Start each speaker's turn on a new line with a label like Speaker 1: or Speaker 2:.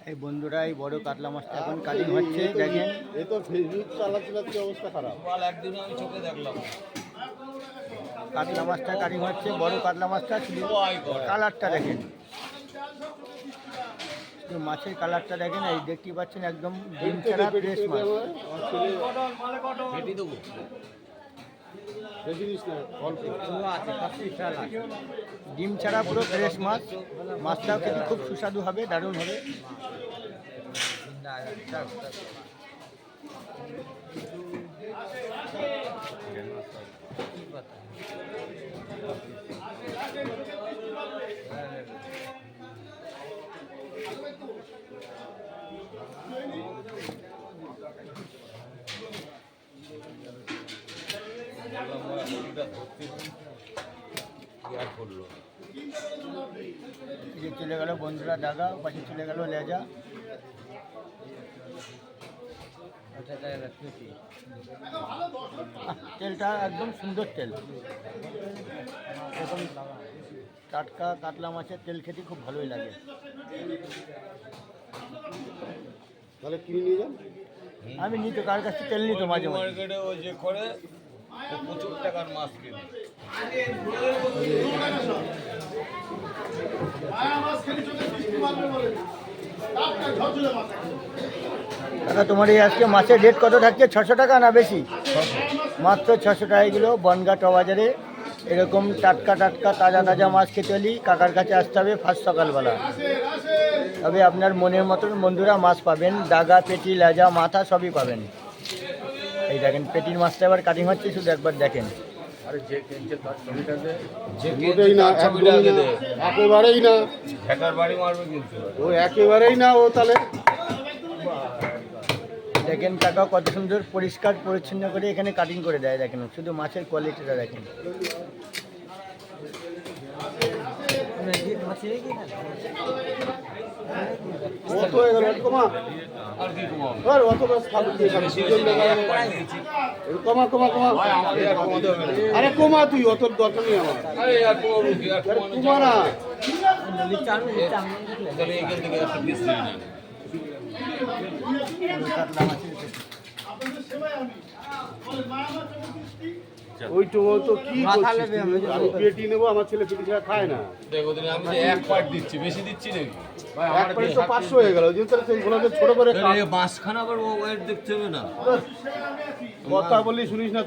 Speaker 1: এই বন্ধুরা এই বড় কাতলা মাছটা এখন কাটিং হচ্ছে দেখেন।
Speaker 2: এই তো ফেসবুক চালাতে অবস্থা খারাপ।
Speaker 3: একদিন আমি চোখে দেখলাম
Speaker 1: কাতলা মাছটা কাটিং হচ্ছে, বড় কাতলা মাছটা শুধু কালারটা দেখেন, শুধু মাছের কালারটা দেখেন। এই দেখতেই পাচ্ছেন একদম ডিম ছাড়া ফ্রেশ মাছ।
Speaker 3: ফেটি দেবো
Speaker 1: ডিম ছাড়া পুরো ফ্রেশ মাছ। মাছটাও খেতে খুব সুস্বাদু হবে, দারুণ হবে। যে চলে গেল বন্ধুরা ডাগা, পাশে চলে গেল লেজা। তেলটা একদম সুন্দর তেল, এরকম টাটকা কাতলা মাছের তেল খেতে খুব ভালোই লাগে।
Speaker 2: তাহলে কিনে নিয়ে যান।
Speaker 1: আমি নিতে কার কাছ থেকে তেল নিতে মাঝে মাঝে।
Speaker 3: মার্কেটে ওই যে করে প্রচুর টাকার মাছ কিনে
Speaker 1: দাদা তোমার এই আজকে মাছের রেট কত থাকছে? 600 টাকা না বেশি? মাত্র 600 টাকা কিলো। বনগাঁ বাজারে এরকম টাটকা টাটকা তাজা তাজা মাছ খেতে হলে কাকার কাছে আসতে হবে ফার্স্ট সকালবেলা। তবে আপনার মনের মতন বন্ধুরা মাছ পাবেন, ডাগা, পেটি, লেজা, মাথা সবই পাবেন। এই দেখেন পেটির মাছটা এবার কাটিং হচ্ছে, শুধু একবার দেখেন।
Speaker 2: একেবারেই না,
Speaker 3: বাড়ি মারবে কিন্তু
Speaker 2: ও একেবারেই না। ও তাহলে
Speaker 1: দেখেন কাকা কত সুন্দর পরিষ্কার পরিচ্ছন্ন করে এখানে কাটিং করে দেয়। দেখেন শুধু মাছের কোয়ালিটিটা দেখেন।
Speaker 2: আরে কমা, তুই অত দরকার নেই আমার। কমা না, ওইটা তো কি পেটি নেবো? আমার ছেলে পেটি ছাড়া খায় না।
Speaker 3: আমি এক পার্ট দিচ্ছি, বেশি দিচ্ছি নাকি?
Speaker 2: এক প্লেট তো 500 হয়ে গেল। ছোট করে
Speaker 3: মাঝখানে আবার ওয়েট দেখতে হবে না,
Speaker 2: কথা বললি শুনিস না।